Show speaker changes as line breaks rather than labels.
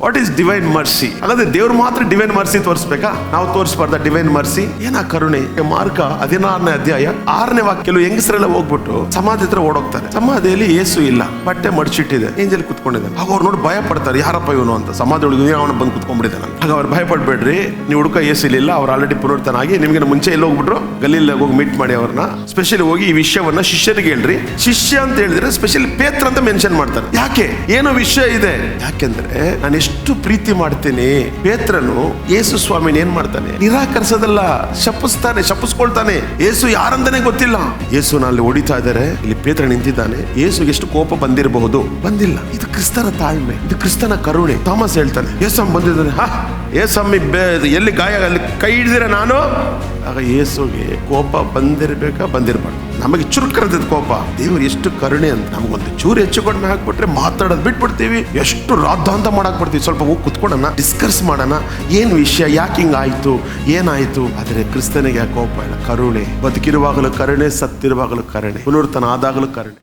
What is divine mercy? ಹಾಗಾದ್ರೆ ದೇವ್ರು ಮಾತ್ರ ಡಿವೈನ್ ಮರ್ಸಿ ತೋರಿಸ್ಬೇಕಾ? ನಾವು ತೋರಿಸಬಾರ್ದ ಡಿವೈನ್ ಮರ್ಸಿ? ಏನ ಕರುಣೆ. ಮಾರ್ಕ 16ನೇ ಅಧ್ಯಾಯ 6ನೇ ವಾಕ್ಯ. ಕೆಲವು ಹೆಂಗಸರೆಲ್ಲ ಹೋಗ್ಬಿಟ್ಟು ಸಮಾಧಿ ಹತ್ರ ಓಡೋಗ್ತಾರೆ. ಸಮಾಧಿಯಲ್ಲಿ ಯೇಸು ಇಲ್ಲ, ಬಟ್ಟೆ ಮಡಚಿಟ್ಟಿದೆ, ಏಂಜಲ್ ಕುತ್ಕೊಂಡಿದ್ದಾನೆ. ಆಗ ಅವ್ರು ನೋಡಿ ಭಯ ಪಡ್ತಾರೆ, ಯಾರಪ್ಪ ಇವನು ಅಂತ. ಸಮಾಧಿ ಒಳಗೆ ಅವನು ಬಂದು ಕುತ್ಕೊಂಡ್ಬಿಟ್ಟಿದ್ದಾನೆ. ಆಗ ಅವ್ರು ಭಯ ಪಡ್ಬೇಡ್ರಿ, ನೀವು ಹುಡುಕ ಯೇಸು ಇಲ್ಲ, ಅವ್ರು ಆಲ್ರೆಡಿ ಪುನರುತ್ಥಾನಾಗಿ ನಿಮ್ಗೆ ಮುಂಚೆ ಎಲ್ಲಿ ಹೋಗ್ಬಿಟ್ರು, ಗಲೀಲ್ ಹೋಗಿ ಮೀಟ್ ಮಾಡಿ ಅವ್ರನ್ನ. ಸ್ಪೆಷಲಿ ಹೋಗಿ ಈ ವಿಷಯವನ್ನ ಶಿಷ್ಯರಿಗೆ ಹೇಳ್ರಿ. ಶಿಷ್ಯ ಅಂತ ಹೇಳಿದ್ರೆ ಸ್ಪೆಷಲಿ ಪೇತ್ರ ಅಂತ ಮೆನ್ಷನ್ ಮಾಡ್ತಾರೆ. ಯಾಕೆ? ಏನೋ ವಿಷಯ ಇದೆ. ಯಾಕೆಂದ್ರೆ ನಾನು ಎಷ್ಟು ಪ್ರೀತಿ ಮಾಡ್ತೀನಿ. ಪೇತ್ರನು ಯೇಸು ಸ್ವಾಮಿನ ಏನ್ ಮಾಡ್ತಾನೆ? ನಿರಾಕರಿಸೋದಲ್ಲ, ಶಪಿಸ್ಕೊಳ್ತಾನೆ. ಯೇಸು ಯಾರಂತಾನೆ ಗೊತ್ತಿಲ್ಲ. ಯೇಸುನ ಅಲ್ಲಿ ಹೊಡಿತಾ ಇದ್ದಾರೆ, ಇಲ್ಲಿ ಪೇತ್ರ ನಿಂತಿದ್ದಾನೆ. ಯೇಸುಗೆ ಎಷ್ಟು ಕೋಪ ಬಂದಿರಬಹುದು, ಬಂದಿಲ್ಲ. ಇದು ಕ್ರಿಸ್ತನ ತಾಳ್ಮೆ, ಇದು ಕ್ರಿಸ್ತನ ಕರುಣೆ. ಥಾಮಸ್ ಹೇಳ್ತಾನೆ, ಯೇಸಮ್ಮ ಬಂದಿದ್ದಾನೆ. ಯೇಸಮ್ಮಿ ಎಲ್ಲಿ ಗಾಯ, ಅಲ್ಲಿ ಕೈ ಹಿಡಿದಿರ ನಾನು. ಆಗ ಯೇಸುಗೆ ಕೋಪ ಬಂದಿರಬಾರ್ದು. ನಮಗೆ ಚುರುಕರದ ಕೋಪ. ದೇವರು ಎಷ್ಟು ಕರುಣೆ ಅಂತ. ನಮಗೊಂದು ಚೂರು ಹೆಚ್ಚು ಕಡಿಮೆ ಹಾಕ್ಬಿಟ್ರೆ ಮಾತಾಡೋದು ಬಿಟ್ಬಿಡ್ತೀವಿ. ಎಷ್ಟು ರಾದ್ದಾಂತ ಮಾಡಕ್ ಬಿಡ್ತೀವಿ. ಸ್ವಲ್ಪ ಹೋಗಿ ಕುತ್ಕೊಳ್ಳೋಣ, ಡಿಸ್ಕಸ್ ಮಾಡೋಣ, ಏನ್ ವಿಷಯ, ಯಾಕೆ ಹಿಂಗಾಯ್ತು, ಏನಾಯ್ತು. ಆದ್ರೆ ಕ್ರಿಸ್ತನಿಗೆ ಕೋಪ ಇಲ್ಲ, ಕರುಣೆ. ಬದುಕಿರುವಾಗಲೂ ಕರುಣೆ, ಸತ್ತಿರುವಾಗಲೂ ಕರುಣೆ, ಪುನರುತ್ಥಾನ ಆದಾಗಲೂ ಕರುಣೆ.